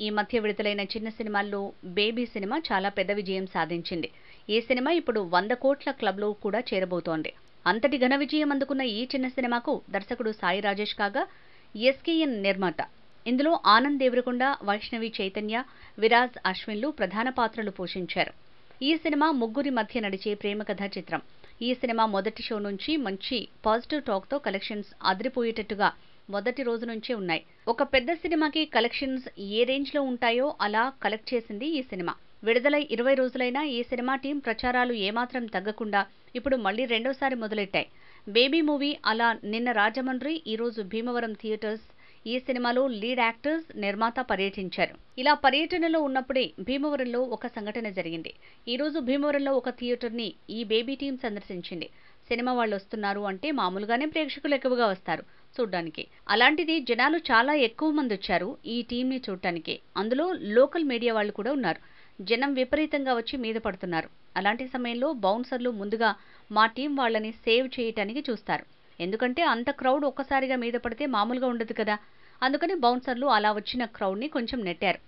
ఈ మధ్య విడుదలైన చిన్న సినిమాల్లో బేబీ సినిమా చాలా పెద్ద విజయం సాధించింది. ఈ సినిమా ఇప్పుడు 100 కోట్ల క్లబ్లో కూడా చేరబోతోంది. అంతటి ఘన విజయం అందుకున్న ఈ చిన్న సినిమాకు దర్శకుడు సాయి రాజేష్ కాగా ఎస్కేఎన్ నిర్మాత. ఇందులో ఆనంద్ దేవరకొండ, వైష్ణవి చైతన్య, విరాజ్ అశ్విన్లు ప్రధాన పాత్రలు పోషించారు. ఈ సినిమా ముగ్గురి మధ్య నడిచే ప్రేమ కథా చిత్రం. ఈ సినిమా మొదటి షో నుంచి మంచి పాజిటివ్ టాక్తో కలెక్షన్స్ అదిరిపోయేటట్టుగా మొదటి రోజు నుంచే ఉన్నాయి. ఒక పెద్ద సినిమాకి కలెక్షన్స్ ఏ రేంజ్లో ఉంటాయో అలా కలెక్ట్ చేసింది ఈ సినిమా. విడుదలై 20 రోజులైనా ఈ సినిమా టీం ప్రచారాలు ఏమాత్రం తగ్గకుండా ఇప్పుడు మళ్లీ రెండోసారి మొదలెట్టాయి. బేబీ మూవీ అలా నిన్న రాజమండ్రి, ఈరోజు భీమవరం థియేటర్స్. ఈ సినిమాలో లీడ్ యాక్టర్స్, నిర్మాత పర్యటించారు. ఇలా పర్యటనలో ఉన్నప్పుడే భీమవరంలో ఒక సంఘటన జరిగింది. ఈరోజు భీమవరంలో ఒక థియేటర్ని ఈ బేబీ టీం సందర్శించింది. సినిమా వాళ్ళు వస్తున్నారు అంటే మామూలుగానే ప్రేక్షకులు ఎక్కువగా వస్తారు చూడ్డానికి. అలాంటిది జనాలు చాలా ఎక్కువ మంది వచ్చారు ఈ టీంని చూడటానికి. అందులో లోకల్ మీడియా వాళ్ళు కూడా ఉన్నారు. జనం విపరీతంగా వచ్చి మీద పడుతున్నారు. అలాంటి సమయంలో బౌన్సర్లు ముందుగా మా టీం వాళ్ళని సేవ్ చేయటానికి చూస్తారు. ఎందుకంటే అంత క్రౌడ్ ఒక్కసారిగా మీద పడితే మామూలుగా ఉండదు కదా. అందుకని బౌన్సర్లు అలా వచ్చిన క్రౌడ్ని కొంచెం నెట్టారు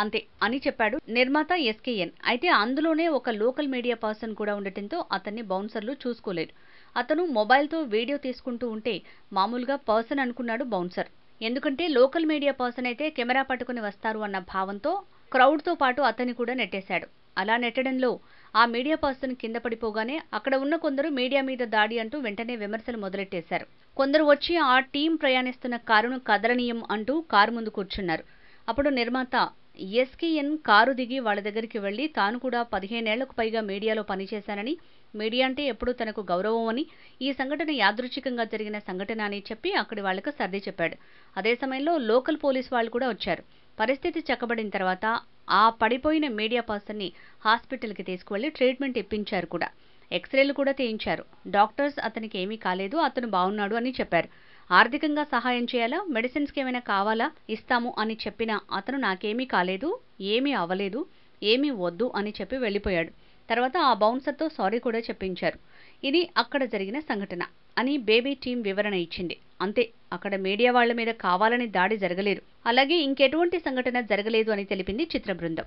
అంతే అని చెప్పాడు నిర్మాత ఎస్కేఎన్. అయితే అందులోనే ఒక లోకల్ మీడియా పర్సన్ కూడా ఉండటంతో అతన్ని బౌన్సర్లు చూసుకోలేదు. అతను మొబైల్తో వీడియో తీసుకుంటూ ఉంటే మామూలుగా పర్సన్ అనుకున్నాడు బౌన్సర్. ఎందుకంటే లోకల్ మీడియా పర్సన్ అయితే కెమెరా పట్టుకుని వస్తారు అన్న భావంతో క్రౌడ్తో పాటు అతన్ని కూడా నెట్టేశాడు. అలా నెట్టడంలో ఆ మీడియా పర్సన్ కింద పడిపోగానే అక్కడ ఉన్న కొందరు మీడియా మీద దాడి అంటూ వెంటనే విమర్శలు మొదలెట్టేశారు. కొందరు వచ్చి ఆ టీం ప్రయాణిస్తున్న కారును కదలనీయం అంటూ కారు ముందు కూర్చున్నారు. అప్పుడు నిర్మాత ఎస్కేఎన్ కారు దిగి వాళ్ళ దగ్గరికి వెళ్లి తాను కూడా 15 ఏళ్లకు పైగా మీడియాలో పనిచేశానని, మీడియా అంటే ఎప్పుడూ తనకు గౌరవం అని, ఈ సంఘటన యాదృచ్ఛికంగా జరిగిన సంఘటన అని చెప్పి అక్కడి వాళ్లకు సర్ది చెప్పాడు. అదే సమయంలో లోకల్ పోలీసు వాళ్ళు కూడా వచ్చారు. పరిస్థితి చక్కబడిన తర్వాత ఆ పడిపోయిన మీడియా పర్సన్ని హాస్పిటల్కి తీసుకువెళ్లి ట్రీట్మెంట్ ఇప్పించారు కూడా. ఎక్స్రేలు కూడా తీయించారు. డాక్టర్స్ అతనికి ఏమీ కాలేదు, అతను బాగున్నాడు అని చెప్పారు. ఆర్థికంగా సహాయం చేయాలా, మెడిసిన్స్కి ఏమైనా కావాలా, ఇస్తాము అని చెప్పినా అతను నాకేమీ కాలేదు, ఏమీ అవ్వలేదు, ఏమీ వద్దు అని చెప్పి వెళ్ళిపోయాడు. తర్వాత ఆ బౌన్సర్తో సారీ కూడా చెప్పించారు. ఇది అక్కడ జరిగిన సంఘటన అని బేబీ టీం వివరణ ఇచ్చింది. అంతే, అక్కడ మీడియా వాళ్ల మీద కావాలని దాడి జరగలేదు, అలాగే ఇంకెటువంటి సంఘటన జరగలేదు అని తెలిపింది చిత్ర బృందం.